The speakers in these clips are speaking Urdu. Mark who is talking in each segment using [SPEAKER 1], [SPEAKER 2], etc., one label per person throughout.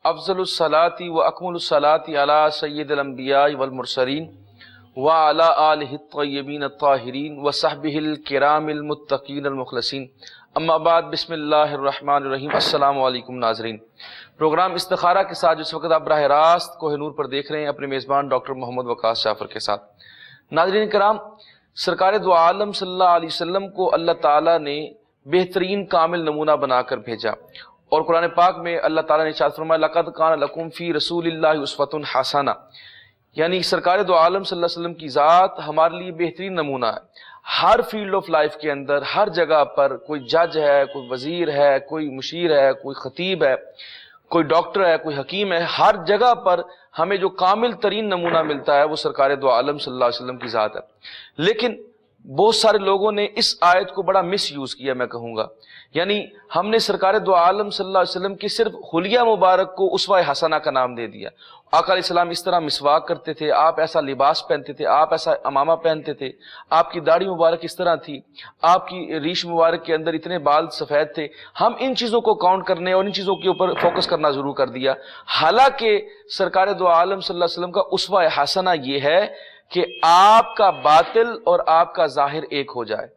[SPEAKER 1] افضل الصلاۃ و اکمل الصلاۃ علی سید الانبیاء والمرسلین وعلی آلہ الطیبین الطاہرین وصحبہ الکرام المتقین المخلصین، اما بعد، بسم اللہ الرحمن الرحیم۔ السلام علیکم ناظرین، پروگرام استخارہ کے ساتھ جس وقت آپ براہ راست کوہ نور پر دیکھ رہے ہیں اپنے میزبان ڈاکٹر محمد وقاص جعفر کے ساتھ۔ ناظرین کرام، سرکار دو عالم صلی اللہ علیہ وسلم کو اللہ تعالیٰ نے بہترین کامل نمونہ بنا کر بھیجا، اور قرآن پاک میں اللہ تعالیٰ نے ارشاد فرمایا لقد کان لکم فی رسول اللہ اسوۃ حسنہ، یعنی سرکار دو عالم صلی اللہ علیہ وسلم کی ذات ہمارے لیے بہترین نمونہ ہے۔ ہر فیلڈ آف لائف کے اندر، ہر جگہ پر، کوئی جج ہے، کوئی وزیر ہے، کوئی مشیر ہے، کوئی خطیب ہے، کوئی ڈاکٹر ہے، کوئی حکیم ہے، ہر جگہ پر ہمیں جو کامل ترین نمونہ ملتا ہے وہ سرکار دو عالم صلی اللہ علیہ وسلم کی ذات ہے۔ لیکن بہت سارے لوگوں نے اس آیت کو بڑا مس یوز کیا، میں کہوں گا، یعنی ہم نے سرکار دو عالم صلی اللہ علیہ وسلم کی صرف حلیہ مبارک کو اسوہ حسنہ کا نام دے دیا۔ آقا علیہ السلام اس طرح مسواک کرتے تھے، آپ ایسا لباس پہنتے تھے، آپ ایسا امامہ پہنتے تھے، آپ کی داڑھی مبارک اس طرح تھی، آپ کی ریش مبارک کے اندر اتنے بال سفید تھے۔ ہم ان چیزوں کو کاؤنٹ کرنے اور ان چیزوں کے اوپر فوکس کرنا ضرور کر دیا، حالانکہ سرکار دو عالم صلی اللہ علیہ وسلم کا اسوہ حسنہ یہ ہے کہ آپ کا باطل اور آپ کا ظاہر ایک ہو جائے۔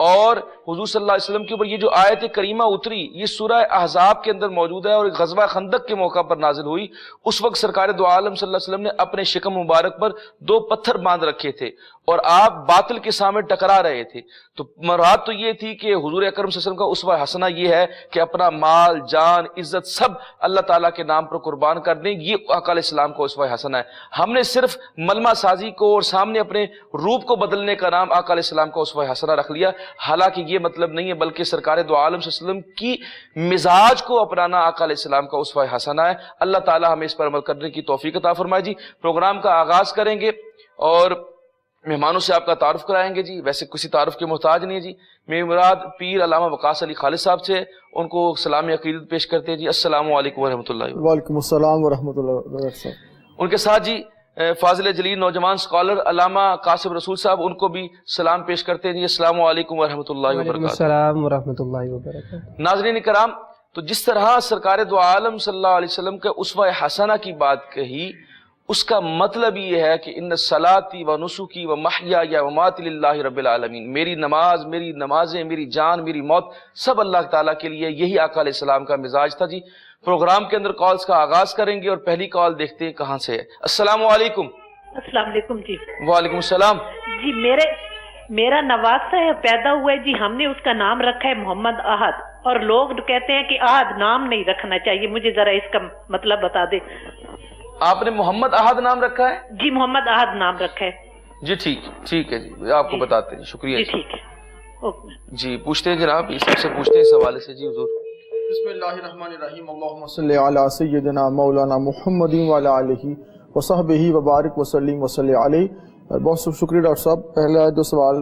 [SPEAKER 1] اور حضور صلی اللہ علیہ وسلم کے اوپر یہ جو آیت کریمہ اتری، یہ سورہ احزاب کے اندر موجود ہے اور غزوہ خندق کے موقع پر نازل ہوئی۔ اس وقت سرکار دو عالم صلی اللہ علیہ وسلم نے اپنے شکم مبارک پر 2 پتھر باندھ رکھے تھے اور آپ باطل کے سامنے ٹکرا رہے تھے۔ تو مراد تو یہ تھی کہ حضور اکرم صلی اللہ علیہ وسلم کا اسوہ حسنہ یہ ہے کہ اپنا مال، جان، عزت سب اللہ تعالیٰ کے نام پر قربان کر دیں، یہ آقا علیہ السلام کا اسوہ حسنہ ہے۔ ہم نے صرف ملمہ سازی کو اور سامنے اپنے روپ کو بدلنے کا نام آقا علیہ السلام کا اسوہ حسنہ رکھ لیا، حالانکہ یہ مطلب نہیں ہے، بلکہ سرکار دو عالم صلی اللہ علیہ وسلم کی مزاج کو اپنانا آقا علیہ السلام کا اسوہ حسنہ ہے۔ اللہ تعالیٰ ہمیں اس پر عمل کرنے کی توفیق عطا فرمائے۔ جی، پروگرام کا آغاز کریں گے اور مہمانوں سے آپ کا تعارف کرائیں گے۔ جی، ویسے کسی تعارف کے محتاج نہیں ہے۔ جی، میری مراد پیر علامہ وقاص علی خالد صاحب سے، ان کو سلام عقیدت پیش کرتے ہیں۔ جی، السلام علیکم ورحمۃ اللہ وبرکاتہ۔
[SPEAKER 2] وعلیکم السلام ورحمۃ اللہ وبرکاتہ۔
[SPEAKER 1] ان کے ساتھ جی فاضل جلیل نوجوان اسکالر علامہ قاسم رسول صاحب، ان کو بھی سلام پیش کرتے ہیں۔ جی، السلام علیکم ورحمۃ اللہ وبرکاتہ۔
[SPEAKER 3] السلام ورحمۃ اللہ وبرکاتہ۔
[SPEAKER 1] ناظرین کرام، تو جس طرح سرکار دو عالم صلی اللہ علیہ وسلم کے اسوہ حسنہ کی بات کہی، اس کا مطلب یہ ہے کہ ان صلاتی و نسکی و محیای و مماتی للہ رب العالمین، میری نماز، میری نمازیں، میری جان، میری موت سب اللہ تعالیٰ کے لیے۔ یہی آقا علیہ السلام کا مزاج تھا۔ جی، پروگرام کے اندر کالز کا آغاز کریں گے اور پہلی کال دیکھتے ہیں کہاں سے ہے۔ السلام علیکم۔
[SPEAKER 4] السلام علیکم جی۔
[SPEAKER 1] وعلیکم السلام
[SPEAKER 4] جی، میرا نواسا ہے، پیدا ہوا ہے جی، ہم نے اس کا نام رکھا ہے محمد احد، اور لوگ کہتے ہیں کہ احد نام نہیں رکھنا چاہیے، مجھے ذرا اس کا مطلب بتا دیں۔
[SPEAKER 1] آپ نے محمد احد نام رکھا ہے؟
[SPEAKER 4] جی، محمد احد نام رکھا ہے۔
[SPEAKER 1] جی ٹھیک ہے جی، آپ کو بتاتے ہیں، شکریہ
[SPEAKER 4] جی۔ ٹھیک ہے، اوکے
[SPEAKER 1] جی، پوچھتے ہیں جناب، اس سے پوچھتے ہیں اس حوالے سے۔ جی حضور۔
[SPEAKER 2] بسم اللہ الرحمن الرحیم، اللہم صلی علی سیدنا مولانا محمد وعلی آلہ وصحبہ وبارک وسلم وصلی علیہ۔ بہت شکریہ ڈاکٹر صاحب۔ پہلا جو سوال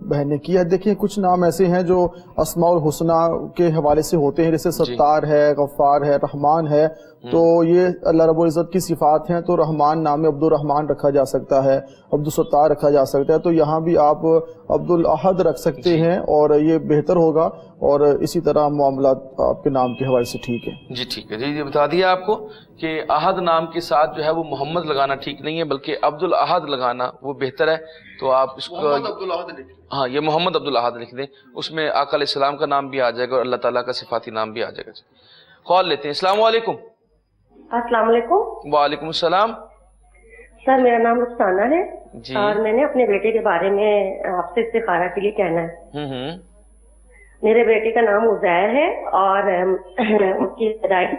[SPEAKER 2] بہن نے کیا ہے، دیکھیں کچھ نام ایسے ہیں جو اسماء الحسنہ کے حوالے سے ہوتے ہیں، جیسے ستار ہے، غفار ہے، رحمان ہے، تو یہ اللہ رب العزت کی صفات ہیں۔ تو رحمان نام میں عبد الرحمان رکھا جا سکتا ہے، عبد الستار رکھا جا سکتا ہے، تو یہاں بھی آپ عبد الاحد رکھ سکتے ہیں اور یہ بہتر ہوگا، اور اسی طرح معاملات آپ کے نام کے حوالے سے ٹھیک ہے۔
[SPEAKER 1] جی ٹھیک ہے جی، بتا دیا آپ کو کہ احد نام کے ساتھ جو ہے وہ محمد لگانا ٹھیک نہیں ہے، بلکہ عبد الاحد لگانا وہ بہتر ہے۔ تو آپ اس کو ہاں، یہ محمد عبد الاحد لکھ دیں، اس میں آقا علیہ السلام کا نام بھی آ جائے گا اور اللہ تعالیٰ کا صفاتی نام بھی آ جائے گا۔ کال لیتے ہیں۔ السلام علیکم۔
[SPEAKER 5] السلام علیکم۔
[SPEAKER 1] وعلیکم السلام۔
[SPEAKER 5] سر، میرا نام رخسانہ ہے
[SPEAKER 1] جی،
[SPEAKER 5] اور میں نے اپنے بیٹے کے بارے میں آپ سے استخارہ کے لیے کہنا ہے۔ میرے بیٹے کا نام عزیر ہے اور ان کی پیدائش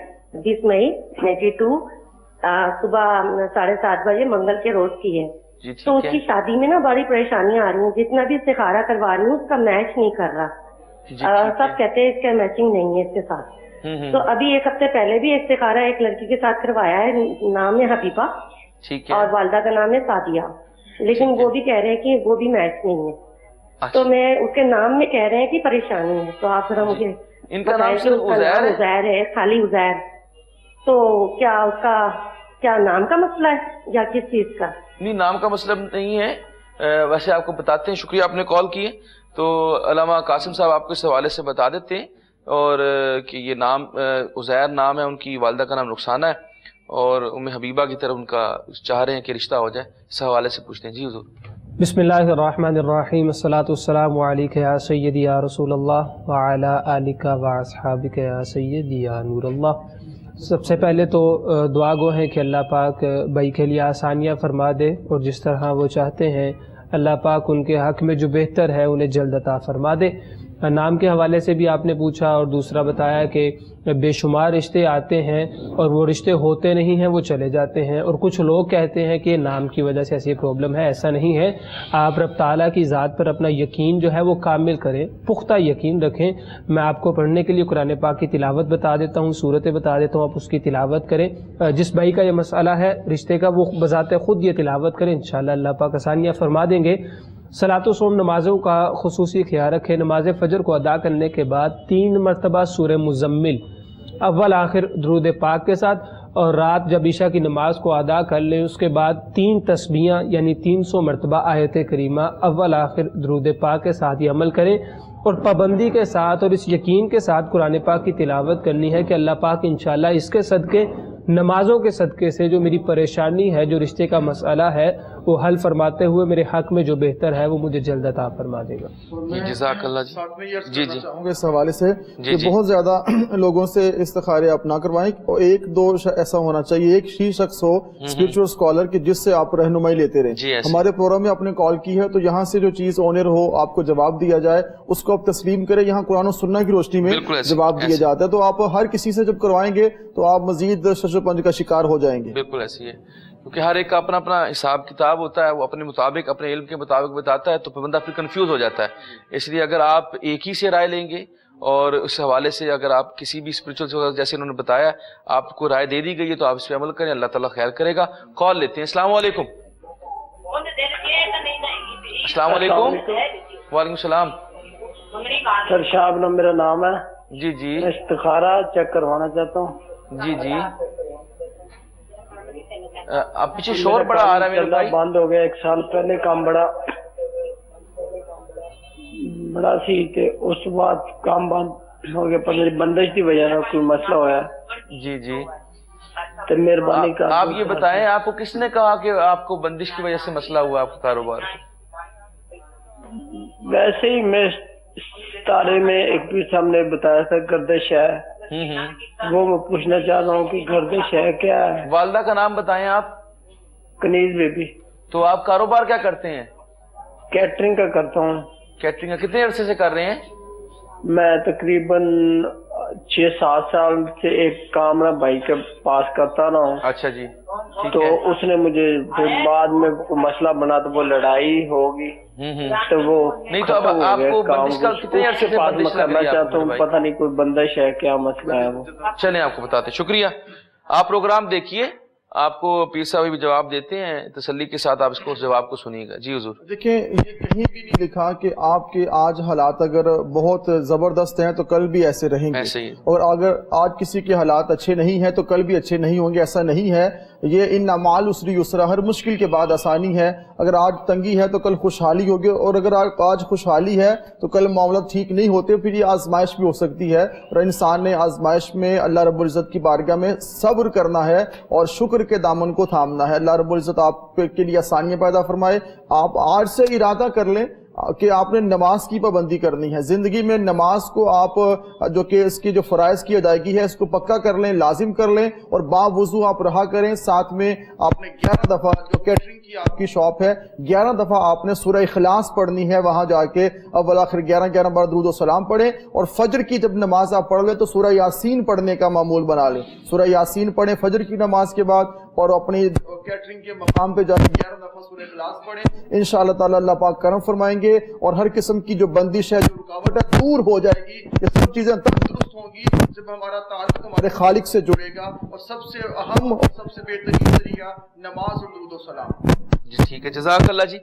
[SPEAKER 5] 20 مئی 92 صبح 7:30 بجے منگل کے روز کی ہے۔ تو اس کی شادی میں نا بڑی پریشانیاں آ رہی ہیں، جتنا بھی استخارہ کروا رہی ہوں اس کا میچ نہیں کر رہا، سب کہتے ہیں اس کا میچنگ نہیں ہے اس کے ساتھ۔ تو ابھی 1 ہفتے پہلے بھی استخارہ ایک لڑکی کے ساتھ کروایا ہے، نام ہے حبیبہ اور والدہ کا نام ہے سعدیہ، لیکن وہ بھی کہہ رہے ہیں کہ وہ بھی میچ نہیں ہے۔ تو میں اس کے نام میں کہہ رہے ہیں کہ پریشانی ہے، تو آپ ذرا مجھے
[SPEAKER 1] ان کا نام
[SPEAKER 5] عزیر ہے، خالی عزیر، تو کیا اس کا کیا نام کا مسئلہ ہے یا کس چیز کا؟
[SPEAKER 1] نہیں، نام کا مسئلہ نہیں ہے، ویسے آپ کو بتاتے ہیں، شکریہ آپ نے کال کی ہے۔ تو علامہ قاسم صاحب آپ کو اس حوالے سے بتا دیتے ہیں، اور کہ یہ نام عزیر نام ہے، ان کی والدہ کا نام رخسانہ ہے، اور حبیبہ کی طرف ان کا چاہ رہے ہیں کہ رشتہ ہو جائے، اس حوالے سے پوچھتے ہیں. جی حضور.
[SPEAKER 3] بسم اللہ الرحمن الرحیم، الصلاۃ والسلام علیک یا سیدی یا رسول اللہ وعلی آلک و اصحابک یا سیدی یا نور اللہ. سب سے پہلے تو دعا گو ہے کہ اللہ پاک بھائی کے لیے آسانیاں فرما دے، اور جس طرح وہ چاہتے ہیں اللہ پاک ان کے حق میں جو بہتر ہے انہیں جلد عطا فرما دے. نام کے حوالے سے بھی آپ نے پوچھا اور دوسرا بتایا کہ بے شمار رشتے آتے ہیں اور وہ رشتے ہوتے نہیں ہیں، وہ چلے جاتے ہیں، اور کچھ لوگ کہتے ہیں کہ نام کی وجہ سے ایسی پرابلم ہے. ایسا نہیں ہے. آپ رب تعالیٰ کی ذات پر اپنا یقین جو ہے وہ کامل کریں، پختہ یقین رکھیں. میں آپ کو پڑھنے کے لیے قرآن پاک کی تلاوت بتا دیتا ہوں، صورتیں بتا دیتا ہوں، آپ اس کی تلاوت کریں. جس بھائی کا یہ مسئلہ ہے رشتے کا، وہ بذات خود یہ تلاوت کریں، انشاءاللہ اللہ پاک آسانیاں فرما دیں گے. صلاۃ و صوم نمازوں کا خصوصی خیال رکھیں. نماز فجر کو ادا کرنے کے بعد 3 مرتبہ سورہ مزمل اول آخر درود پاک کے ساتھ، اور رات جب عشاء کی نماز کو ادا کر لیں اس کے بعد 3 تسبیحاں یعنی 300 مرتبہ آیت کریمہ اول آخر درود پاک کے ساتھ یہ عمل کریں. اور پابندی کے ساتھ اور اس یقین کے ساتھ قرآن پاک کی تلاوت کرنی ہے کہ اللہ پاک انشاءاللہ اس کے صدقے، نمازوں کے صدقے سے جو میری پریشانی ہے، جو رشتے کا مسئلہ ہے، وہ حل فرماتے ہوئے میرے حق میں جو بہتر ہے وہ مجھے جلد عطا فرما دے گا.
[SPEAKER 1] جزاک اللہ.
[SPEAKER 2] ساتھ میں یہ عرض
[SPEAKER 1] جی
[SPEAKER 2] کرنا
[SPEAKER 1] جی
[SPEAKER 2] چاہوں گا اس حوالے سے
[SPEAKER 1] جی
[SPEAKER 2] کہ
[SPEAKER 1] جی.
[SPEAKER 2] بہت زیادہ لوگوں سے استخارے آپ نہ کروائیں، اور 1-2 ایسا ہونا چاہیے، ایک ہی شخص ہو اسپرچول اسکالر کی جس سے آپ رہنمائی لیتے رہیں.
[SPEAKER 1] جی ایسے.
[SPEAKER 2] ہمارے پروگرام میں آپ نے کال کی ہے تو یہاں سے جو چیز آنر ہو آپ کو جواب دیا جائے اس کو آپ تسلیم کریں. یہاں قرآن و سنہ کی روشنی میں
[SPEAKER 1] بالکل ایسے.
[SPEAKER 2] جواب دیا جاتا ہے، تو آپ ہر کسی سے جب کروائیں گے تو آپ مزید شش و پنج کا شکار ہو جائیں گے.
[SPEAKER 1] بالکل ایسی ہے، کیونکہ ہر ایک کا اپنا اپنا حساب کتاب ہوتا ہے، وہ اپنے مطابق اپنے علم کے مطابق بتاتا ہے، تو پھر بندہ پھر کنفیوز ہو جاتا ہے. اس لیے اگر آپ ایک ہی سے رائے لیں گے اور اس حوالے سے اگر آپ کسی بھی اسپرچل جیسے انہوں نے بتایا آپ کو رائے دے دی گئی ہے تو آپ اس پہ عمل کریں، اللہ تعالیٰ خیر کرے گا. کال لیتے ہیں. السلام علیکم. السلام علیکم. وعلیکم السلام.
[SPEAKER 6] سر شاہب نام میرا نام ہے.
[SPEAKER 1] جی جی.
[SPEAKER 6] میں استخارہ چیک کروانا چاہتا ہوں.
[SPEAKER 1] جی جی. اب پیچھے شور بڑا آ رہا ہے میرے بھائی.
[SPEAKER 6] بند ہو گیا 1 سال پہلے، کام بڑا سی کہ اس بعد کام بند ہو گیا، پر میری بندش کی وجہ سے کوئی مسئلہ ہوا ہے.
[SPEAKER 1] جی جی.
[SPEAKER 6] تو مہربانی کر
[SPEAKER 1] آپ یہ بتائیں آپ کو کس نے کہا کہ آپ کو بندش کی وجہ سے مسئلہ ہوا آپ کا کاروبار؟
[SPEAKER 6] ویسے ہی میں تارے میں ایک بھی صاحب نے بتایا تھا گردش ہے، وہ میں پوچھنا چاہ رہا ہوں کہ گردش ہے کیا ہے.
[SPEAKER 1] والدہ کا نام بتائیں آپ.
[SPEAKER 6] کنیز بیبی.
[SPEAKER 1] تو آپ کاروبار کیا کرتے ہیں؟
[SPEAKER 6] کیٹرنگ کا کرتا ہوں.
[SPEAKER 1] کیٹرنگ کا کتنے عرصے سے کر رہے ہیں؟
[SPEAKER 6] میں تقریباً 6-7 سال سے ایک کامرہ بھائی کے پاس کرتا رہا ہوں.
[SPEAKER 1] اچھا جی.
[SPEAKER 6] تو اس نے مجھے پھر بعد میں مسئلہ بنا تو وہ لڑائی ہوگی تو وہ
[SPEAKER 1] نہیں. تو اب آپ کو بندش کا کتنے عرصے سے بندش
[SPEAKER 6] کرنا چاہتا ہوں، پتہ نہیں کوئی بندش ہے کیا مسئلہ ہے وہ.
[SPEAKER 1] چلیں آپ کو بتاتے. شکریہ. آپ پروگرام دیکھیے، آپ کو پیر صاحب بھی جواب دیتے ہیں، تسلی کے ساتھ آپ اس کو جواب کو سنیے گا. جی حضور.
[SPEAKER 2] دیکھیں یہ کہیں بھی نہیں لکھا کہ آپ کے آج حالات اگر بہت زبردست ہیں تو کل بھی ایسے رہیں گے،
[SPEAKER 1] ایسے ہی. اور
[SPEAKER 2] اگر آج کسی کے حالات اچھے نہیں ہیں تو کل بھی اچھے نہیں ہوں گے، ایسا نہیں ہے. یہ ان مع العسر یسرا، ہر مشکل کے بعد آسانی ہے. اگر آج تنگی ہے تو کل خوشحالی ہوگی، اور اگر آج خوشحالی ہے تو کل معاملات ٹھیک نہیں ہوتے، پھر یہ آزمائش بھی ہو سکتی ہے. اور انسان نے آزمائش میں اللہ رب العزت کی بارگاہ میں صبر کرنا ہے اور شکر کے دامن کو تھامنا ہے. اللہ رب العزت آپ کے لیے آسانیاں پیدا فرمائے. آپ آج سے ارادہ کر لیں کہ آپ نے نماز کی پابندی کرنی ہے. زندگی میں نماز کو آپ جو کہ اس کی جو فرائض کی ادائیگی ہے اس کو پکا کر لیں، لازم کر لیں، اور باوضو آپ رہا کریں. ساتھ میں آپ نے 11 دفعہ جو کیٹرنگ کی آپ کی شاپ ہے 11 دفعہ آپ نے سورہ اخلاص پڑھنی ہے. وہاں جا کے اول آخر 11 بار درود و سلام پڑھیں. اور فجر کی جب نماز آپ پڑھ لیں تو سورہ یاسین پڑھنے کا معمول بنا لیں. سورہ یاسین پڑھیں فجر کی نماز کے بعد، اور اپنی کیٹرنگ کے مقام پہ جا کے 11 دفعہ سورہ اخلاص پڑھیں. انشاءاللہ تعالی اللہ پاک کرم فرمائیں گے، اور ہر قسم کی جو بندش ہے، جو رکاوٹ ہے، دور ہو جائے گی. یہ سب چیزیں تب درست ہوں گی جب ہمارا تعلق ہمارے خالق سے جڑے گا. اور سب سے اہم اور سب سے بہترین ذریعہ نماز اور درود و سلام.
[SPEAKER 1] جی ٹھیک ہے. جزاک اللہ جی.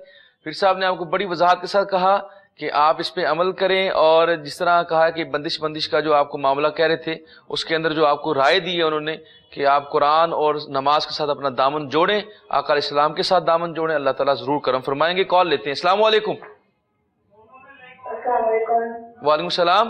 [SPEAKER 1] پھر صاحب نے آپ کو بڑی وضاحت کے ساتھ کہا کہ آپ اس پہ عمل کریں، اور جس طرح کہا کہ بندش کا جو آپ کو معاملہ کہہ رہے تھے اس کے اندر جو آپ کو رائے دی ہے انہوں نے کہ آپ قرآن اور نماز کے ساتھ اپنا دامن جوڑیں، آقا علیہ السلام کے ساتھ دامن جوڑیں، اللہ تعالیٰ ضرور کرم فرمائیں گے. کال لیتے ہیں. السلام علیکم. وعلیکم السلام.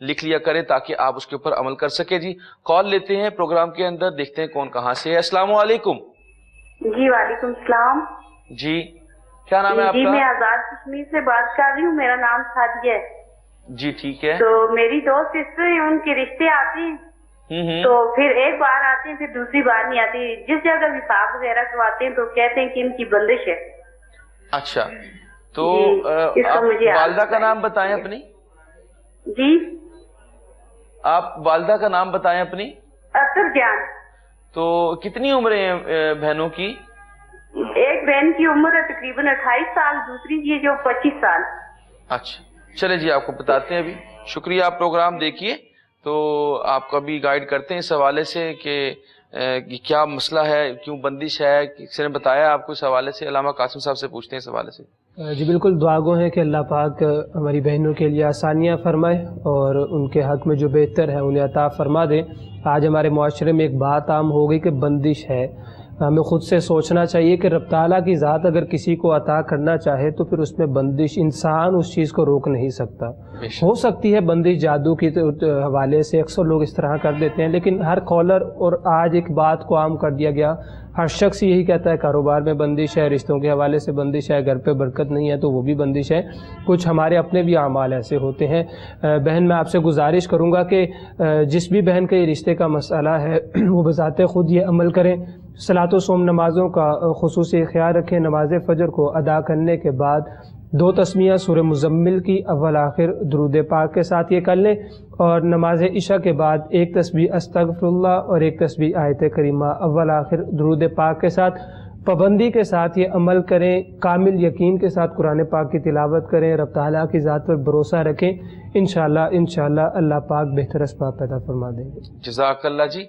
[SPEAKER 1] لکھ لیا کریں تاکہ آپ اس کے اوپر عمل کر سکیں جی۔ کال لیتے ہیں پروگرام کے اندر، دیکھتے ہیں کون کہاں سے ہے۔ السلام علیکم۔
[SPEAKER 7] جی وعلیکم السلام۔
[SPEAKER 1] جی کیا نام ہے آپ
[SPEAKER 7] جی
[SPEAKER 1] کا؟
[SPEAKER 7] میں آزاد کشمیر سے بات کر رہی ہوں، میرا نام سعدیہ ہے۔
[SPEAKER 1] جی ٹھیک ہے۔
[SPEAKER 7] تو میری دو سسٹر ہیں، ان کے رشتے آتے ہیں تو پھر ایک بار آتے ہیں پھر دوسری بار نہیں آتے، جس جگہ بھی حساب وغیرہ کرواتے ہیں تو کہتے ہیں کہ ان کی بندش ہے۔
[SPEAKER 1] اچھا تو
[SPEAKER 7] اس کا
[SPEAKER 1] آپ
[SPEAKER 7] مجھے
[SPEAKER 1] والدہ کا نام بتائیں اپنی۔
[SPEAKER 7] جی
[SPEAKER 1] آپ والدہ کا نام بتائیں اپنی۔
[SPEAKER 7] اثر جان۔
[SPEAKER 1] تو کتنی عمریں ہیں بہنوں کی؟
[SPEAKER 7] ایک بہن کی عمر ہے تقریباً 28 سال، دوسری کی جو 25 سال۔
[SPEAKER 1] اچھا چلے جی آپ کو بتاتے ہیں ابھی۔ شکریہ، آپ پروگرام دیکھیے تو آپ کو بھی گائیڈ کرتے ہیں اس حوالے سے کہ کیا مسئلہ ہے، کیوں بندش ہے، کسی نے بتایا آپ کو اس حوالے سے؟ علامہ قاسم صاحب سے پوچھتے ہیں اس حوالے سے۔
[SPEAKER 3] جی بالکل، دعا گو ہے کہ اللہ پاک ہماری بہنوں کے لیے آسانیاں فرمائے اور ان کے حق میں جو بہتر ہے انہیں عطا فرما دے۔ آج ہمارے معاشرے میں ایک بات عام ہو گئی کہ بندش ہے۔ ہمیں خود سے سوچنا چاہیے کہ رب تعالیٰ کی ذات اگر کسی کو عطا کرنا چاہے تو پھر اس میں بندش، انسان اس چیز کو روک نہیں سکتا۔ ہو سکتی ہے بندش جادو کی حوالے سے، اکثر لوگ اس طرح کر دیتے ہیں، لیکن ہر کالر اور آج ایک بات کو عام کر دیا گیا، ہر شخص یہی کہتا ہے کاروبار میں بندش ہے، رشتوں کے حوالے سے بندش ہے، گھر پہ برکت نہیں ہے تو وہ بھی بندش ہے۔ کچھ ہمارے اپنے بھی اعمال ایسے ہوتے ہیں۔ بہن میں آپ سے گزارش کروں گا کہ جس بھی بہن کا یہ رشتے کا مسئلہ ہے وہ بذات خود یہ عمل کریں، صلاۃ و صوم نمازوں کا خصوصی خیال رکھیں، نماز فجر کو ادا کرنے کے بعد 2 تسمیہ سورہ مزمل کی اول آخر درود پاک کے ساتھ یہ کر لیں، اور نماز عشاء کے بعد 1 تسبیح استغفر اللہ اور 1 تسبیح آیت کریمہ اول آخر درود پاک کے ساتھ پابندی کے ساتھ یہ عمل کریں، کامل یقین کے ساتھ قرآن پاک کی تلاوت کریں، رب تعالیٰ کی ذات پر بھروسہ رکھیں، انشاءاللہ اللہ پاک بہتر اسباب پیدا فرما دیں گے۔
[SPEAKER 1] جزاک اللہ جی۔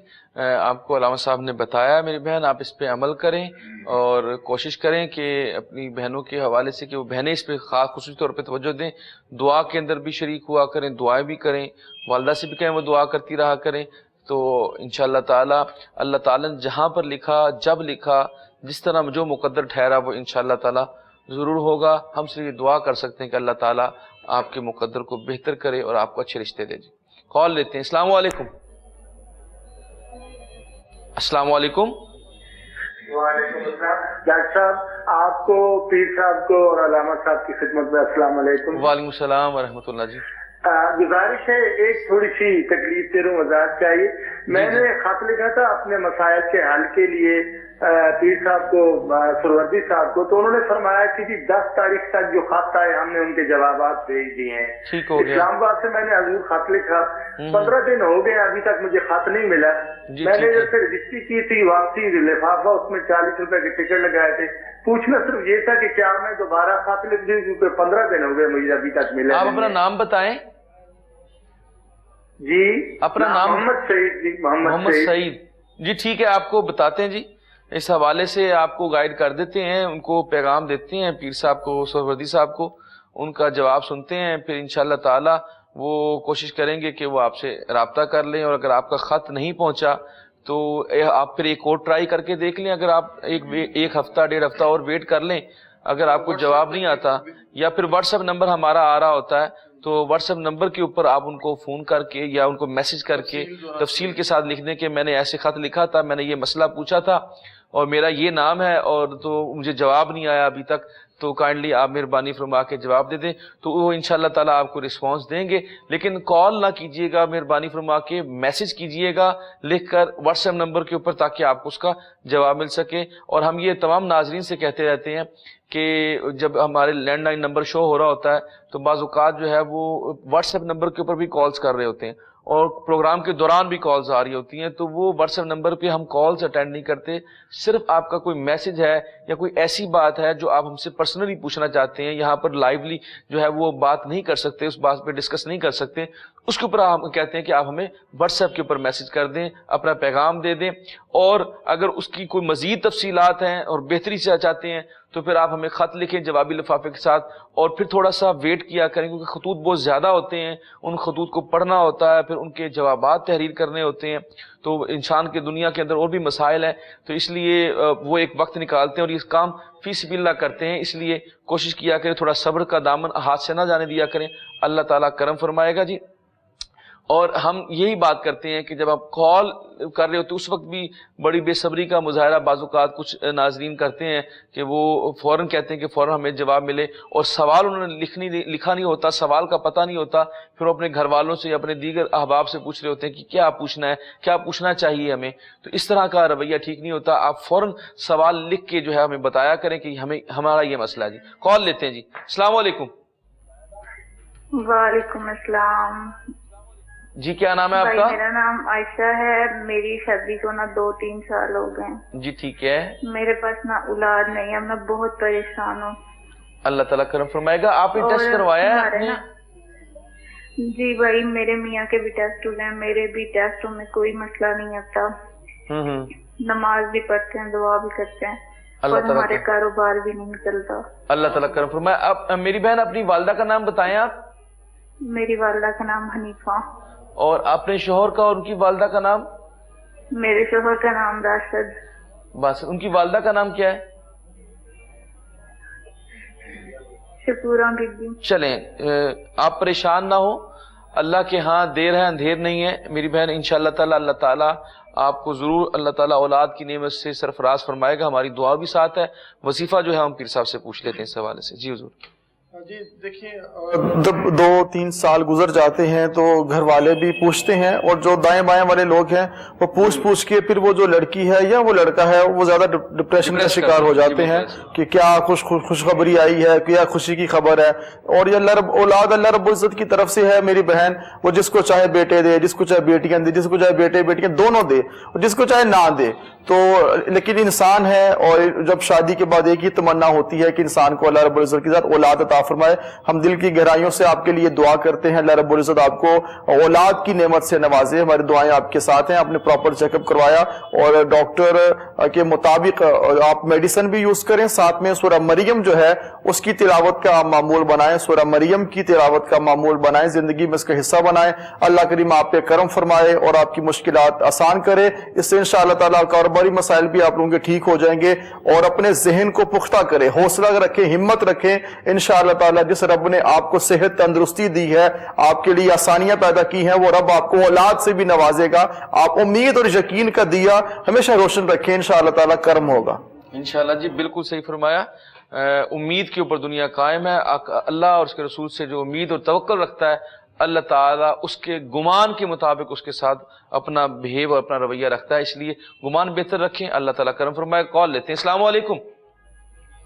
[SPEAKER 1] آپ کو علامہ صاحب نے بتایا میری بہن، آپ اس پہ عمل کریں اور کوشش کریں کہ اپنی بہنوں کے حوالے سے کہ وہ بہنیں اس پہ خاص خصوصی طور پہ توجہ دیں، دعا کے اندر بھی شریک ہوا کریں، دعائیں بھی کریں، والدہ سے بھی کہیں وہ دعا کرتی رہا کریں، تو انشاءاللہ تعالی اللہ تعالیٰ نے جہاں پر لکھا، جب لکھا، جس طرح جو مقدر ٹھہرا وہ انشاءاللہ تعالی ضرور ہوگا۔ ہم صرف یہ دعا کر سکتے ہیں کہ اللہ تعالیٰ آپ کے مقدر کو بہتر کرے اور آپ کو اچھے رشتے دے جی۔ کال لیتے ہیں۔ السلام علیکم۔ السلام علیکم۔
[SPEAKER 8] وعلیکم السلام۔ ڈاکٹر صاحب آپ کو، پیر صاحب کو اور علامہ صاحب کی خدمت میں السلام علیکم۔
[SPEAKER 1] وعلیکم السلام ورحمۃ اللہ جی۔
[SPEAKER 8] گزارش ہے، ایک تھوڑی سی تکلیف دیر وضاحت چاہیے۔ میں نے خط لکھا تھا اپنے مسائل کے حل کے لیے پیر صاحب کو، سروردی صاحب کو، تو انہوں نے فرمایا کہ 10 تاریخ تک جو خط آئے ہم نے ان کے جوابات بھیج دیے ہیں۔
[SPEAKER 1] ٹھیک ہو گیا۔
[SPEAKER 8] اسلام آباد سے میں نے حضور خط لکھا، 15 دن ہو گئے ابھی تک مجھے خط نہیں ملا۔ میں نے جب سے رجسٹری کی تھی واپسی لفافہ، اس میں 40 روپے کے ٹکٹ لگائے تھے۔ پوچھنا صرف یہ تھا کہ کیا میں دوبارہ خط لکھ دوں، کیونکہ 15 دن ہو گئے مجھے ابھی تک ملا۔
[SPEAKER 1] آپ اپنا نام بتائیں
[SPEAKER 8] جی۔
[SPEAKER 1] اپنا نام؟
[SPEAKER 8] محمد سعید جی۔
[SPEAKER 1] محمد سعید جی، ٹھیک ہے، آپ کو بتاتے ہیں جی، اس حوالے سے آپ کو گائیڈ کر دیتے ہیں، ان کو پیغام دیتے ہیں پیر صاحب کو، سہروردی صاحب کو، ان کا جواب سنتے ہیں، پھر انشاءاللہ تعالی وہ کوشش کریں گے کہ وہ آپ سے رابطہ کر لیں، اور اگر آپ کا خط نہیں پہنچا تو آپ پھر ایک اور ٹرائی کر کے دیکھ لیں، اگر آپ ایک ہفتہ 1.5 ہفتہ اور ویٹ کر لیں، اگر آپ کو جواب نہیں آتا، یا پھر واٹس ایپ نمبر ہمارا آ رہا ہوتا ہے تو واٹس ایپ نمبر کے اوپر آپ ان کو فون کر کے یا ان کو میسج کر کے تفصیل کے ساتھ لکھ دیں کہ میں نے ایسے خط لکھا تھا، میں نے یہ مسئلہ پوچھا تھا اور میرا یہ نام ہے اور تو مجھے جواب نہیں آیا ابھی تک، تو کائنڈلی آپ مہربانی فرما کے جواب دے دیں، تو وہ انشاءاللہ تعالیٰ آپ کو رسپانس دیں گے۔ لیکن کال نہ کیجیے گا، مہربانی فرما کے میسج کیجیے گا لکھ کر واٹس ایپ نمبر کے اوپر، تاکہ آپ کو اس کا جواب مل سکے۔ اور ہم یہ تمام ناظرین سے کہتے رہتے ہیں کہ جب ہمارے لینڈ لائن نمبر شو ہو رہا ہوتا ہے تو بعض اوقات جو ہے وہ واٹس ایپ نمبر کے اوپر بھی کالز کر رہے ہوتے ہیں، اور پروگرام کے دوران بھی کالز آ رہی ہوتی ہیں، تو وہ واٹس ایپ نمبر پہ ہم کالز اٹینڈ نہیں کرتے۔ صرف آپ کا کوئی میسج ہے یا کوئی ایسی بات ہے جو آپ ہم سے پرسنلی پوچھنا چاہتے ہیں، یہاں پر لائیولی جو ہے وہ بات نہیں کر سکتے، اس بات پہ ڈسکس نہیں کر سکتے، اس کے اوپر ہم کہتے ہیں کہ آپ ہمیں واٹس ایپ کے اوپر میسج کر دیں، اپنا پیغام دے دیں، اور اگر اس کی کوئی مزید تفصیلات ہیں اور بہتری سے چاہتے ہیں تو پھر آپ ہمیں خط لکھیں جوابی لفافے کے ساتھ، اور پھر تھوڑا سا ویٹ کیا کریں، کیونکہ خطوط بہت زیادہ ہوتے ہیں، ان خطوط کو پڑھنا ہوتا ہے، پھر ان کے جوابات تحریر کرنے ہوتے ہیں، تو انسان کے دنیا کے اندر اور بھی مسائل ہیں، تو اس لیے وہ ایک وقت نکالتے ہیں اور یہ کام فی سبیل اللہ کرتے ہیں، اس لیے کوشش کیا کریں، تھوڑا صبر کا دامن ہاتھ سے نہ جانے دیا کریں، اللہ تعالیٰ کرم فرمائے گا جی۔ اور ہم یہی بات کرتے ہیں کہ جب آپ کال کر رہے ہوتے اس وقت بھی بڑی بے صبری کا مظاہرہ بعض اوقات کچھ ناظرین کرتے ہیں کہ وہ فوراً کہتے ہیں کہ فوراً ہمیں جواب ملے، اور سوال انہوں نے لکھا نہیں ہوتا، سوال کا پتہ نہیں ہوتا، پھر وہ اپنے گھر والوں سے یا اپنے دیگر احباب سے پوچھ رہے ہوتے ہیں کہ کیا پوچھنا ہے، کیا پوچھنا چاہیے ہمیں. تو اس طرح کا رویہ ٹھیک نہیں ہوتا. آپ فوراً سوال لکھ کے جو ہے ہمیں بتایا کریں کہ ہمارا یہ مسئلہ ہے. جی کال لیتے ہیں. جی السلام علیکم.
[SPEAKER 9] وعلیکم السلام.
[SPEAKER 1] جی کیا نام ہے آپ کا؟
[SPEAKER 9] میرا نام عائشہ ہے. میری شادی کو نا 2-3 سال ہو گئے.
[SPEAKER 1] جی ٹھیک ہے.
[SPEAKER 9] میرے پاس نا اولاد نہیں ہے، میں بہت پریشان ہوں.
[SPEAKER 1] اللہ تعالیٰ کرم فرمائے گا. آپ نے ٹیسٹ کروایا ہے آپ نے؟
[SPEAKER 9] جی بھائی میرے میاں کے بھی ٹیسٹ ہوئے ہیں، میرے بھی ٹیسٹوں میں کوئی مسئلہ نہیں آتا. نماز بھی پڑھتے ہیں، دعا بھی کرتے ہیں، اور ہمارے کاروبار بھی نہیں چلتا.
[SPEAKER 1] اللہ تعالیٰ کرم فرمائے. اب میری بہن اپنی والدہ کا نام بتائیں آپ.
[SPEAKER 9] میری والدہ کا نام حنیفہ.
[SPEAKER 1] اور اپنے شوہر کا اور ان کی والدہ کا نام؟
[SPEAKER 9] میرے شوہر کا نام راشد.
[SPEAKER 1] بس ان کی والدہ کا نام کیا ہے؟
[SPEAKER 9] شکورہ بی بی.
[SPEAKER 1] چلیں آپ پریشان نہ ہو، اللہ کے ہاں دیر ہے اندھیر نہیں ہے میری بہن. انشاءاللہ تعالی اللہ تعالیٰ آپ کو ضرور اللہ تعالیٰ اولاد کی نعمت سے سرفراز فرمائے گا. ہماری دعا بھی ساتھ ہے. وظیفہ جو ہے ہم پیر صاحب سے پوچھ لیتے ہیں اس حوالے سے. جی حضور.
[SPEAKER 2] جی دیکھیے جب 2-3 سال گزر جاتے ہیں تو گھر والے بھی پوچھتے ہیں، اور جو دائیں بائیں والے لوگ ہیں وہ پوچھ کے پھر وہ جو لڑکی ہے یا وہ لڑکا ہے وہ زیادہ ڈپریشن کا شکار ہو جاتے ہیں کہ کیا خوشخبری آئی ہے، کیا خوشی کی خبر ہے. اور یہ اولاد اللہ رب العزت کی طرف سے ہے میری بہن. وہ جس کو چاہے بیٹے دے، جس کو چاہے بیٹیاں دے، جس کو چاہے بیٹے بیٹیاں دونوں دے، اور جس کو چاہے نہ دے. تو لیکن انسان ہے، اور جب شادی کے بعد ایک ہی تمنا ہوتی ہے کہ انسان کو اللہ رب العزت کی ذات اولاد عطا فرمائے. ہم دل کی گہرائیوں سے آپ کے لیے دعا کرتے ہیں اللہ رب العزت آپ کو اولاد کی نعمت سے نوازے. ہماری دعائیں آپ کے ساتھ ہیں. آپ نے پراپر چیک اپ کروایا اور ڈاکٹر کے مطابق آپ میڈیسن بھی یوز کریں. ساتھ میں سورہ مریم جو ہے اس کی تلاوت کا معمول بنائیں. سورہ مریم کی تلاوت کا معمول بنائیں، زندگی میں اس کا حصہ بنائیں. اللہ کریم آپ پہ کرم فرمائے اور آپ کی مشکلات آسان کرے. اس سے انشاءاللہ تعالیٰ کاروباری مسائل بھی آپ لوگوں کے ٹھیک ہو جائیں گے. اور اپنے ذہن کو پختہ کریں، حوصلہ رکھیں، ہمت رکھیں. انشاءاللہ تعالیٰ جس رب نے آپ کو صحت تندرستی دی ہے، آپ کے لیے آسانیاں پیدا کی ہیں، وہ رب آپ کو اولاد سے بھی نوازے گا. آپ امید اور یقین کا دیا ہمیشہ روشن رکھیں، انشاءاللہ تعالیٰ کرم ہوگا
[SPEAKER 1] انشاءاللہ. جی بالکل صحیح فرمایا. امید کے اوپر دنیا قائم ہے. اللہ اور اس کے رسول سے جو امید اور توکل رکھتا ہے اللہ تعالیٰ اس کے گمان کے مطابق اس کے ساتھ اپنا بہیو اور اپنا رویہ رکھتا ہے. اس لیے گمان بہتر رکھیں. اللہ تعالیٰ کرم فرمائے. کال لیتے ہیں. السلام علیکم.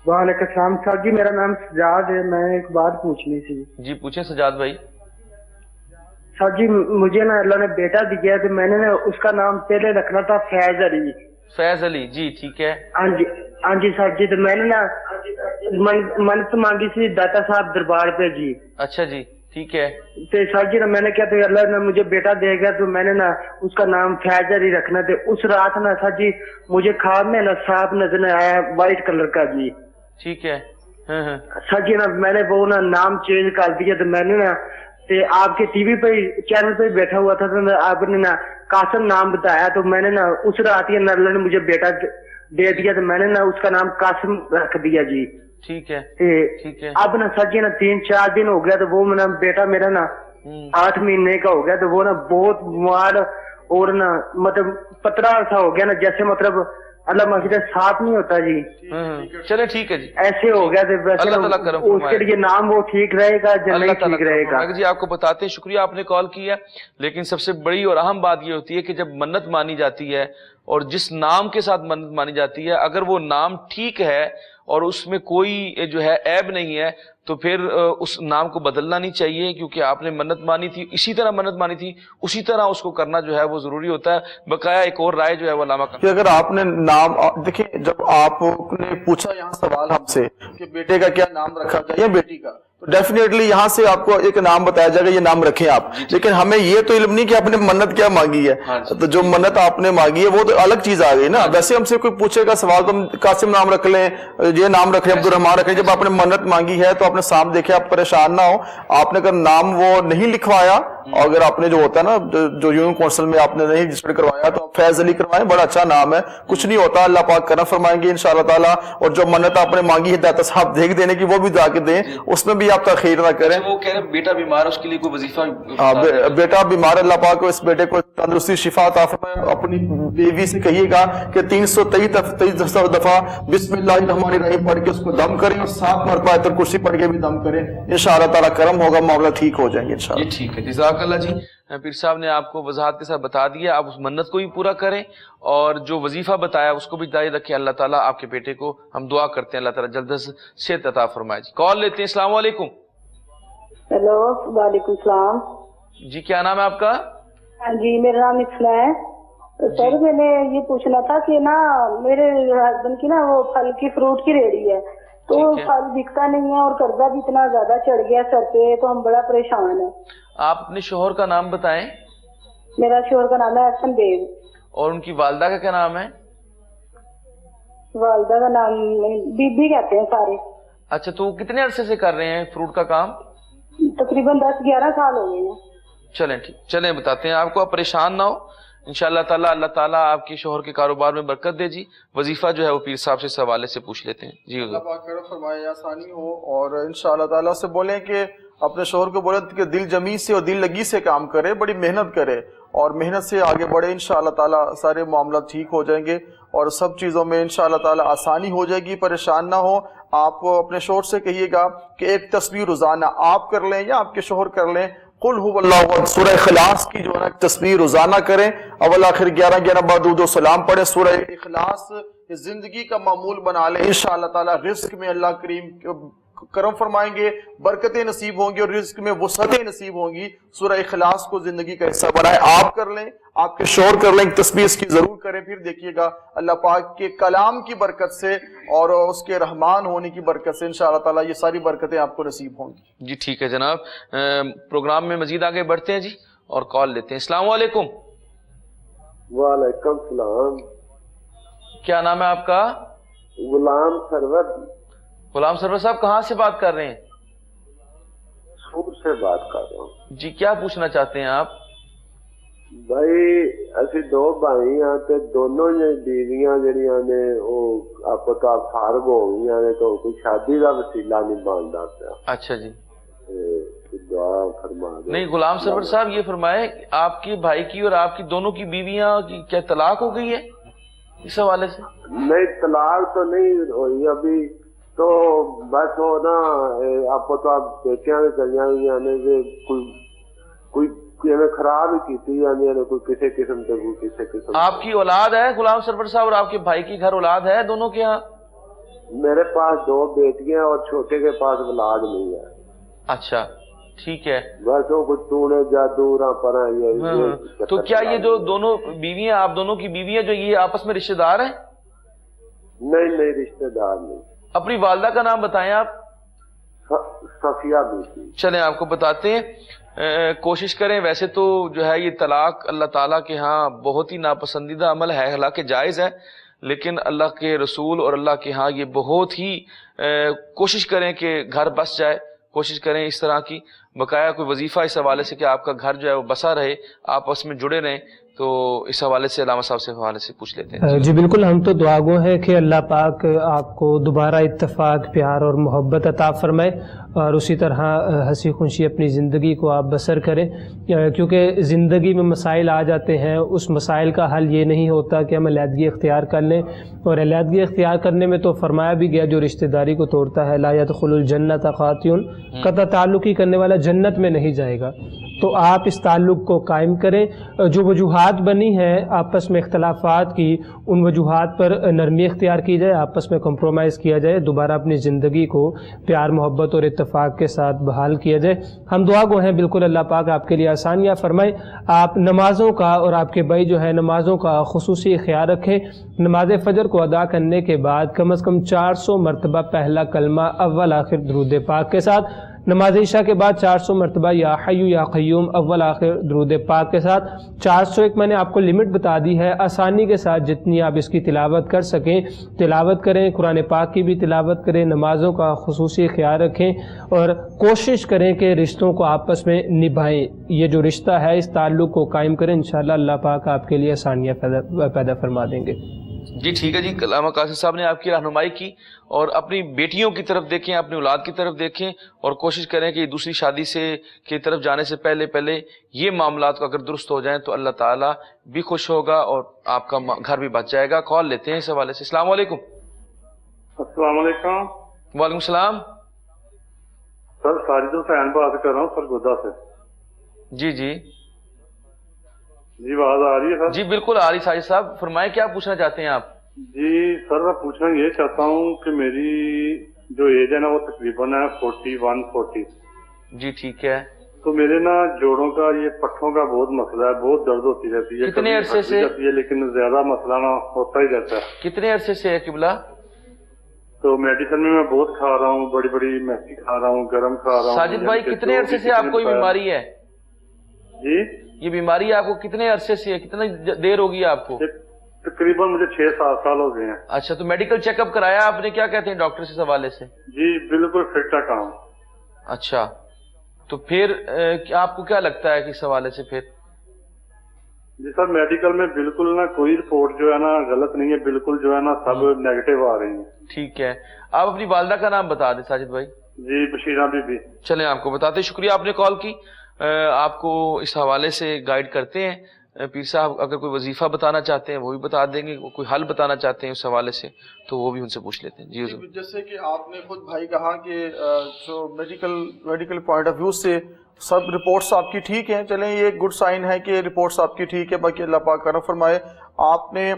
[SPEAKER 6] وعلیکم السلام. صاحب جی میرا نام سجاد ہے، میں ایک بات پوچھنی تھی.
[SPEAKER 1] جی پوچھیں سجاد بھائی.
[SPEAKER 6] صاحب جی مجھے نا اللہ نے بیٹا دیا تو میں نے نا اس کا نام پہلے رکھنا تھا فیض علی.
[SPEAKER 1] فیض علی. جی ٹھیک ہے.
[SPEAKER 6] ہاں جی صاحب جی. تو میں نے نا منت مانگی تھی داتا صاحب دربار پہ. جی
[SPEAKER 1] اچھا جی ٹھیک ہے.
[SPEAKER 6] تو صاحب جی میں نے کیا تھا اللہ نے مجھے بیٹا دے گا تو میں نے نا اس کا نام فیض علی رکھنا تھا. اس رات نا صاحب جی مجھے خواب میں نا صاحب نظر آیا وائٹ کلر کا. جی
[SPEAKER 1] ٹھیک ہے.
[SPEAKER 6] سر جی نا میں نے وہ نا نام چینج کر دیا. تو میں نے نا آپ کے ٹی وی پہ چینل پہ بیٹھا ہوا تھا تو آپ نے نا قاسم نام بتایا. تو میں نے نا اس رات ہی اللہ نے مجھے بیٹا دے دیا تو میں نے نا اس کا نام قاسم رکھ دیا. جی
[SPEAKER 1] ٹھیک ہے. ٹھیک ہے.
[SPEAKER 6] اب نا سر جی نا 3-4 دن ہو گیا تو وہ بیٹا میرا نا 8 مہینے کا ہو گیا. تو وہ نا بہت بیمار اور نا مطلب پتلا سا ہو گیا نا، جیسے مطلب اللہ مسجد صاف نہیں ہوتا. جی
[SPEAKER 1] چلے ٹھیک ہے. جی ایسے
[SPEAKER 6] ہو گیا تو اس کے لیے نام وہ ٹھیک رہے گا یا نہیں ٹھیک رہے گا؟
[SPEAKER 1] جی آپ کو بتاتے ہیں. شکریہ آپ نے کال کیا. لیکن سب سے بڑی اور اہم بات یہ ہوتی ہے کہ جب منت مانی جاتی ہے اور جس نام کے ساتھ منت مانی جاتی ہے اگر وہ نام ٹھیک ہے اور اس میں کوئی جو ہے عیب نہیں ہے تو پھر اس نام کو بدلنا نہیں چاہیے، کیونکہ آپ نے منت مانی تھی اسی طرح منت مانی تھی اسی طرح اس کو کرنا جو ہے وہ ضروری ہوتا ہے. بقایا ایک اور رائے جو ہے وہ علامہ
[SPEAKER 2] کہ اگر آپ نے نام دیکھیں، جب آپ نے پوچھا یہاں سوال ہم سے کہ بیٹے کا کیا نام رکھا جائے یا بیٹی کا، تو ڈیفینیٹلی یہاں سے آپ کو ایک نام بتایا جائے گا یہ نام رکھیں آپ. لیکن ہمیں یہ تو علم نہیں کہ آپ نے منت کیا مانگی ہے. تو جو منت آپ نے مانگی ہے وہ تو الگ چیز آ گئی نا. ویسے ہم سے کوئی پوچھے گا سوال تو ہم قاسم نام رکھ لیں، یہ نام رکھ لیں، عبد الرحمان رکھ لیں. جب آپ نے منت مانگی ہے تو آپ نے سامنے دیکھے، آپ پریشان نہ ہو. آپ نے اگر نام وہ نہیں لکھوایا اور اگر آپ نے جو ہوتا ہے نا جو یونین کونسل میں آپ نے نہیں رجسٹر کروایا تو آپ فیض علی کروائیں, بڑا اچھا نام ہے, کچھ نہیں ہوتا, اللہ پاک کرم فرمائیں گے انشاءاللہ تعالیٰ. اور جو منت آپ نے مانگی ہدایت صاحب دیکھ دینے کی وہ بھی جا کے دیں, اس میں بھی آپ تاخیر نہ کریں.
[SPEAKER 1] وہ کہہ رہے بیٹا بیمار ہے, اس کے لیے کوئی وظیفہ؟
[SPEAKER 2] بیٹا بیمار, اللہ پاک کو اس بیٹے کو تندرستی شفا عطا فرمائے. اپنی بیوی سے کہیے گا کہ 323 دفعہ بسم اللہ الرحمن الرحیم پڑھ کے اس کو دم کریں, اور 7 مرتبہ آیت الکرسی پڑھ کے بھی دم کریں, انشاءاللہ تعالیٰ کرم ہوگا, معاملہ ٹھیک ہو جائیں گے انشاءاللہ.
[SPEAKER 1] یہ ٹھیک ہے, جزاک اللہ جی. پیر صاحب نے آپ کو وضاحت کے ساتھ بتا دیا, آپ اس منت کو بھی پورا کریں اور جو وظیفہ بتایا اس کو بھی جاری رکھیں. اللہ تعالیٰ آپ کے بیٹے کو ہم دعا کرتے ہیں اللہ تعالیٰ جلد از صحت عطا فرمائے. جی کال لیتے ہیں. السلام علیکم.
[SPEAKER 10] ہیلو, وعلیکم السلام.
[SPEAKER 1] جی کیا نام ہے آپ کا؟
[SPEAKER 10] جی میرا نام اکسلا ہے. سر میں نے یہ پوچھنا تھا کہ نا میرے ہسبینڈ کی نا وہ پھل کی فروٹ کی ریڑھی ہے, تو پھل بکتا نہیں ہے اور قرضہ بھی اتنا زیادہ چڑھ گیا سر پہ, تو ہم بڑا پریشان ہیں.
[SPEAKER 1] آپ اپنے شوہر کا نام بتائیں.
[SPEAKER 10] میرا شوہر کا نام ہے احسن دیو.
[SPEAKER 1] اور ان کی والدہ کا کیا نام ہے؟
[SPEAKER 10] والدہ کا نام بی بی کہتے ہیں سارے.
[SPEAKER 1] اچھا, تو کتنے عرصے سے کر رہے ہیں فروٹ کا کام؟
[SPEAKER 10] تقریباً 10-11 سال ہو گئے ہیں.
[SPEAKER 1] چلیں ٹھیک, چلیں بتاتے ہیں آپ کو, آپ پریشان نہ ہو انشاءاللہ تعالیٰ. اللہ تعالیٰ آپ کے شوہر کے کاروبار میں برکت دے. جی وظیفہ جو ہے وہ پیر صاحب سے اس حوالے سے پوچھ لیتے ہیں. جی
[SPEAKER 2] اللہ پاک کرم فرمائے, آسانی ہو, اور انشاءاللہ تعالیٰ سے بولیں کہ اپنے شوہر کو بولیں کہ دل جمی سے اور دل لگی سے کام کرے, بڑی محنت کرے اور محنت سے آگے بڑھے. انشاءاللہ تعالیٰ سارے معاملات ٹھیک ہو جائیں گے اور سب چیزوں میں انشاءاللہ تعالیٰ آسانی ہو جائے گی. پریشان نہ ہو. آپ اپنے شوہر سے کہیے گا کہ ایک تصویر روزانہ آپ کر لیں یا آپ کے شوہر کر لیں, قل هو اللہ احد, سورہ اخلاص کی جو ہے تصویر روزانہ کریں, اول آخر 11 بار درود و سلام پڑھیں. سورہ اخلاص زندگی کا معمول بنا لیں, انشاءاللہ تعالیٰ رزق میں اللہ کریم کرم فرمائیں گے, برکتیں نصیب ہوں گی اور رزق میں وسعتیں نصیب ہوں گی. سورہ اخلاص کو زندگی کا حصہ بنائیں, آپ کر لیں, آپ کے شوہر کر لیں, تصویر اس کی ضرور کریں. پھر دیکھیے گا اللہ پاک کے کلام کی برکت سے اور اس کے رحمان ہونے کی برکت سے انشاءاللہ تعالیٰ یہ ساری برکتیں آپ کو نصیب ہوں گی.
[SPEAKER 1] جی ٹھیک ہے جناب, پروگرام میں مزید آگے بڑھتے ہیں جی اور کال لیتے ہیں. السلام علیکم.
[SPEAKER 11] وعلیکم السلام.
[SPEAKER 1] کیا نام ہے آپ کا؟
[SPEAKER 11] غلام سرور.
[SPEAKER 1] غلام سرور صاحب کہاں سے بات کر رہے ہیں؟
[SPEAKER 11] سور سے بات کر رہا ہوں.
[SPEAKER 1] جی کیا پوچھنا چاہتے ہیں آپ؟
[SPEAKER 11] بھائی اسی 2 بھائی ہیں تے دونوں بیویاں جڑیاں نے وہ آپ کو تو فارغ ہو گئی نے, تو کوئی شادی کا وسیلہ نہیں بنتا پیا.
[SPEAKER 1] اچھا جی,
[SPEAKER 11] دعا فرما دو.
[SPEAKER 1] نہیں غلام سرور صاحب یہ فرمائے, آپ کے بھائی کی اور آپ کی دونوں کی بیویاں کی کیا طلاق ہو گئی ہے اس حوالے سے؟
[SPEAKER 11] نہیں طلاق تو نہیں ہوئی ابھی, تو بس وہ نا آپ کو تو آپ بیٹیاں نے چلیاں ہوئی کوئی خراب ہی کی, یعنی کوئی کسی قسم سے کوئی کسی قسم.
[SPEAKER 1] آپ کی اولاد ہے غلام سرور صاحب, اور آپ کے بھائی کی گھر اولاد ہے دونوں کے یہاں؟
[SPEAKER 11] میرے پاس 2 بیٹیاں اور چھوٹے کے پاس اولاد نہیں ہے.
[SPEAKER 1] اچھا ٹھیک ہے,
[SPEAKER 11] بس وہ کچھ ٹونے جادو پڑا.
[SPEAKER 1] تو کیا یہ جو دونوں بیویاں, آپ دونوں کی بیویاں جو یہ آپس میں رشتہ دار ہیں؟
[SPEAKER 11] نہیں رشتہ دار نہیں.
[SPEAKER 1] اپنی والدہ کا نام بتائیں آپ.
[SPEAKER 11] صفیہ بیٹی.
[SPEAKER 1] چلیں آپ کو بتاتے ہیں, کوشش کریں. ویسے تو جو ہے یہ طلاق اللہ تعالیٰ کے ہاں بہت ہی ناپسندیدہ عمل ہے, حالانکہ جائز ہے, لیکن اللہ کے رسول اور اللہ کے ہاں یہ بہت ہی کوشش کریں کہ گھر بس جائے. کوشش کریں اس طرح کی, بقایا کوئی وظیفہ اس حوالے سے کہ آپ کا گھر جو ہے وہ بسا رہے, آپس میں جڑے رہیں. تو اس حوالے سے علامہ صاحب سے حوالے سے پوچھ لیتے ہیں.
[SPEAKER 3] جی بالکل, ہم تو دعا گو ہیں کہ اللہ پاک آپ کو دوبارہ اتفاق, پیار اور محبت عطا فرمائے, اور اسی طرح ہنسی خوشی اپنی زندگی کو آپ بسر کریں, کیونکہ زندگی میں مسائل آ جاتے ہیں. اس مسائل کا حل یہ نہیں ہوتا کہ ہم علیحدگی اختیار کر لیں, اور علیحدگی اختیار کرنے میں تو فرمایا بھی گیا جو رشتہ داری کو توڑتا ہے لا يدخل الجنت قاطع, قطع تعلقی کرنے والا جنت میں نہیں جائے گا. تو آپ اس تعلق کو قائم کریں. جو وجوہات بنی ہیں آپس میں اختلافات کی, ان وجوہات پر نرمی اختیار کی جائے, آپس میں کمپرومائز کیا جائے, دوبارہ اپنی زندگی کو پیار محبت اور اتفاق کے ساتھ بحال کیا جائے. ہم دعا گو ہیں بالکل اللہ پاک آپ کے لیے آسانیاں فرمائے. آپ نمازوں کا اور آپ کے بھائی جو ہے نمازوں کا خصوصی خیال رکھیں. نماز فجر کو ادا کرنے کے بعد کم از کم 400 مرتبہ پہلا کلمہ اول آخر درود پاک کے ساتھ نماز عشاء کے بعد 400 مرتبہ یا حی یا قیوم اول آخر درود پاک کے ساتھ 401 میں نے آپ کو لمٹ بتا دی ہے، آسانی کے ساتھ جتنی آپ اس کی تلاوت کر سکیں تلاوت کریں، قرآن پاک کی بھی تلاوت کریں، نمازوں کا خصوصی خیال رکھیں اور کوشش کریں کہ رشتوں کو آپس میں نبھائیں، یہ جو رشتہ ہے اس تعلق کو قائم کریں، انشاءاللہ اللہ پاک آپ کے لیے آسانیاں پیدا فرما دیں گے۔
[SPEAKER 1] جی ٹھیک ہے جی، علامہ قاصد صاحب نے آپ کی رہنمائی کی، اور اپنی بیٹیوں کی طرف دیکھیں، اپنی اولاد کی طرف دیکھیں اور کوشش کریں کہ دوسری شادی سے کی طرف جانے سے پہلے یہ معاملات کو اگر درست ہو جائیں تو اللہ تعالیٰ بھی خوش ہوگا اور آپ کا گھر بھی بچ جائے گا۔ کال لیتے ہیں اس حوالے سے۔ السلام علیکم۔
[SPEAKER 12] السلام علیکم۔
[SPEAKER 1] وعلیکم السلام۔
[SPEAKER 12] سر ساجد حسین بات کر رہا ہوں سرگودا سے۔
[SPEAKER 1] جی جی
[SPEAKER 12] جی آواز آ رہی ہے سر؟
[SPEAKER 1] جی بالکل آ رہی ساجد صاحب، فرمائیں کیا پوچھنا چاہتے ہیں آپ؟
[SPEAKER 12] جی سر میں پوچھنا یہ چاہتا ہوں کہ میری جو ایج ہے نا وہ تقریباً ہے 41-40۔
[SPEAKER 1] جی ٹھیک ہے۔
[SPEAKER 12] تو میرے نا جوڑوں کا یہ پٹھوں کا بہت مسئلہ ہے، بہت درد ہوتی رہتی ہے،
[SPEAKER 1] کتنے عرصے سے؟
[SPEAKER 12] لیکن زیادہ مسئلہ نہ ہوتا ہی رہتا ہے۔
[SPEAKER 1] کتنے عرصے سے ہے قبلہ؟
[SPEAKER 12] تو میڈیسن میں بہت کھا رہا ہوں، بڑی بڑی میتھی کھا رہا ہوں، گرم کھا رہا ہوں۔
[SPEAKER 1] ساجد بھائی کتنے عرصے سے آپ کو یہ بیماری ہے؟
[SPEAKER 12] جی
[SPEAKER 1] یہ بیماری آپ کو کتنے عرصے سے ہے، کتنا دیر ہوگی آپ کو؟
[SPEAKER 12] تقریباً مجھے 6-7 سال ہو گئے ہیں۔
[SPEAKER 1] اچھا تو میڈیکل چیک اپ کرایا آپ نے، کیا کہتے ہیں ڈاکٹر سے اس حوالے سے؟
[SPEAKER 12] جی بالکل فٹ ٹھاک ہوں۔
[SPEAKER 1] اچھا تو پھر آپ کو کیا لگتا ہے کہ اس حوالے سے پھر؟
[SPEAKER 12] جی سر میڈیکل میں بالکل نا کوئی رپورٹ جو ہے نا غلط نہیں ہے، بالکل جو ہے نا سب نیگیٹو آ رہی ہیں۔
[SPEAKER 1] ٹھیک ہے، آپ اپنی والدہ کا نام بتا دیں ساجد بھائی۔
[SPEAKER 12] جی بشیرہ بی بی۔
[SPEAKER 1] چلیں آپ کو بتاتے، شکریہ آپ نے کال کی، آپ کو اس حوالے سے گائیڈ کرتے ہیں۔ پیر صاحب اگر کوئی وظیفہ بتانا چاہتے ہیں وہ بھی بتا دیں گے، کوئی حل بتانا چاہتے ہیں اس حوالے سے تو وہ بھی ان سے پوچھ لیتے ہیں۔ جی حضور۔
[SPEAKER 2] جیسے کہ آپ نے خود بھائی کہا کہ جو میڈیکل پوائنٹ آف ویو سے سب رپورٹس آپ کی ٹھیک ہیں، چلیں یہ ایک گڈ سائن ہے کہ رپورٹس آپ کی ٹھیک ہے، باقی اللہ پاک کرم فرمائے۔ آپ نے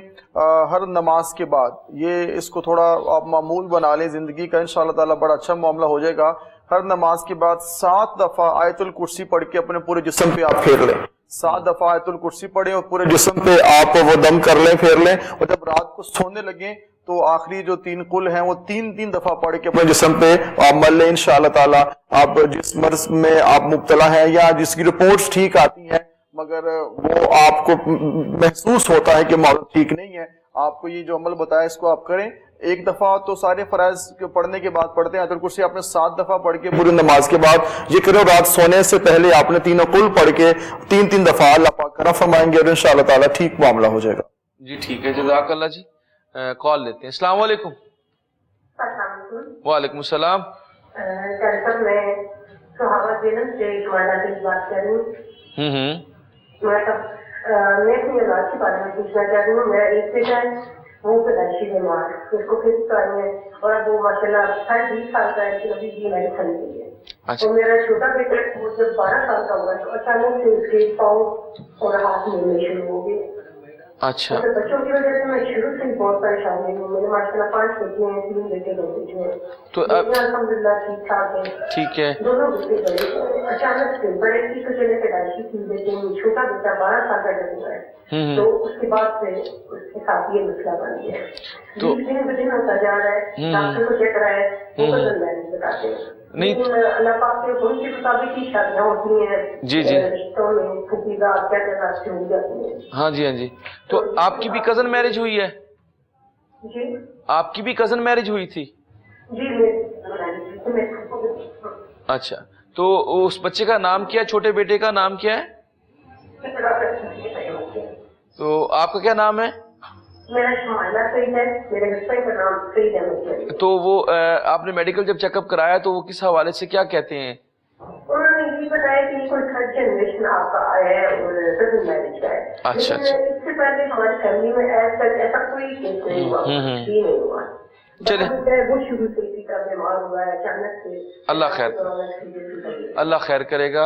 [SPEAKER 2] ہر نماز کے بعد یہ اس کو تھوڑا آپ معمول بنا لیں زندگی کا، انشاءاللہ تعالیٰ بڑا اچھا معاملہ ہو جائے گا۔ ہر نماز کے بعد 7 دفعہ آیت الکرسی پڑھ کے اپنے پورے جسم پہ آپ پھیر لیں، 7 دفعہ آیت الکرسی پڑھیں اور پورے جسم پہ آپ وہ دم کر لیں، پھیر لیں، اور جب رات کو سونے لگیں تو آخری جو 3 قل ہیں وہ 3 دفعہ پڑھ کے اپنے جسم پہ آپ مل لیں۔ انشاءاللہ تعالیٰ آپ جس مرض میں آپ مبتلا ہیں یا جس کی رپورٹس ٹھیک آتی ہیں مگر وہ آپ کو محسوس ہوتا ہے کہ معاملہ ٹھیک نہیں ہے، آپ کو یہ جو عمل بتایا اس کو آپ کریں۔ ایک دفعہ تو سارے فرائض پڑھنے کے بعد پڑھتے ہیں، آیت الکرسی آپ نے 7 دفعہ پڑھ کے پوری نماز کے بعد یہ کرو، رات سونے سے پہلے آپ نے 3 قل پڑھ کے 3 دفعہ اللہ پاک کرم فرمائیں گے اور انشاءاللہ تعالیٰ ٹھیک معاملہ ہو جائے گا۔
[SPEAKER 1] جی ٹھیک ہے، جزاک اللہ جی۔ کال لیتے ہیں۔ السلام علیکم۔ وعلیکم السلام۔
[SPEAKER 5] سر میں صحابہ زینب سے تمہارا دل بات کر رہی ہوں۔ میں اپنی اولاد کے بارے میں پوچھنا چاہ رہی ہوں۔ میرا ایک بیٹا ہے، وہ پیدائشی بیمار، اس کو کس طرح ہے اور اب وہ ماشاء اللہ 20 سال کا ہے، لیکن ابھی بھی میڈیسن کے لیے۔ اور میرا چھوٹا بیٹا وہ جب 12 سال کا ہوا تو اچانک سے اس کے پاؤں اور ہاتھ ملنے شروع ہو گئے۔
[SPEAKER 1] اچھا
[SPEAKER 5] بچوں کی وجہ سے میں شروع سے بہت پریشان ہوں۔ میرے ماشاء اللہ 5 بیٹے ہیں، 3 بیٹے 2 بیٹے ہیں،
[SPEAKER 1] تو
[SPEAKER 5] الحمدللہ ٹھیک ٹھاک ہے۔
[SPEAKER 1] ٹھیک ہے،
[SPEAKER 5] دونوں بیٹے بڑے، اچانک سے بڑے کی تو چلے پیدائشی تھی، لیکن چھوٹا بیٹا 12 سال کا جب ہوا ہے تو اس کے بعد سے اس کے ساتھ یہ مسئلہ بن گیا ہے۔ دن بدن ہوتا جا رہا ہے، ڈاکٹر کو چیک کرایا ہے، وہ بدل میرج بتاتے ہیں، لیکن اللہ پاک کے حکم کے مطابق ہی شادیاں ہوتی ہیں۔
[SPEAKER 1] جی جی
[SPEAKER 5] رشتوں میں پھوپھی دار کیا کیا سے ہو جاتی ہیں۔
[SPEAKER 1] ہاں جی ہاں جی۔ تو آپ کی بھی کزن میرج ہوئی ہے؟
[SPEAKER 5] جی
[SPEAKER 1] آپ کی بھی کزن میرج ہوئی تھی؟
[SPEAKER 5] جی
[SPEAKER 1] اچھا تو اس بچے کا نام کیا ہے، چھوٹے بیٹے کا نام کیا ہے؟ تو آپ کا کیا نام ہے؟
[SPEAKER 5] میرا شمائلہ سعید ہے، میرے ہسبینڈ کا نام سعید ہے۔
[SPEAKER 1] تو وہ آپ نے میڈیکل جب چیک اپ کرایا تو وہ کس حوالے سے کیا کہتے ہیں؟
[SPEAKER 5] انہوں نے یہ بتایا کہ کوئی 3rd جنریشن آپ کا آیا ہے اور کزن میرج کا ہے۔
[SPEAKER 1] اچھا
[SPEAKER 5] اچھا، اس سے پہلے ہماری فیملی میں ایسا کوئی کیس نہیں ہوا، یہ نہیں ہوا۔
[SPEAKER 1] چلے
[SPEAKER 5] وہ شروع سے اسی طرح بیمار ہوا ہے اچانک سے۔
[SPEAKER 1] اللہ خیر کرے گا۔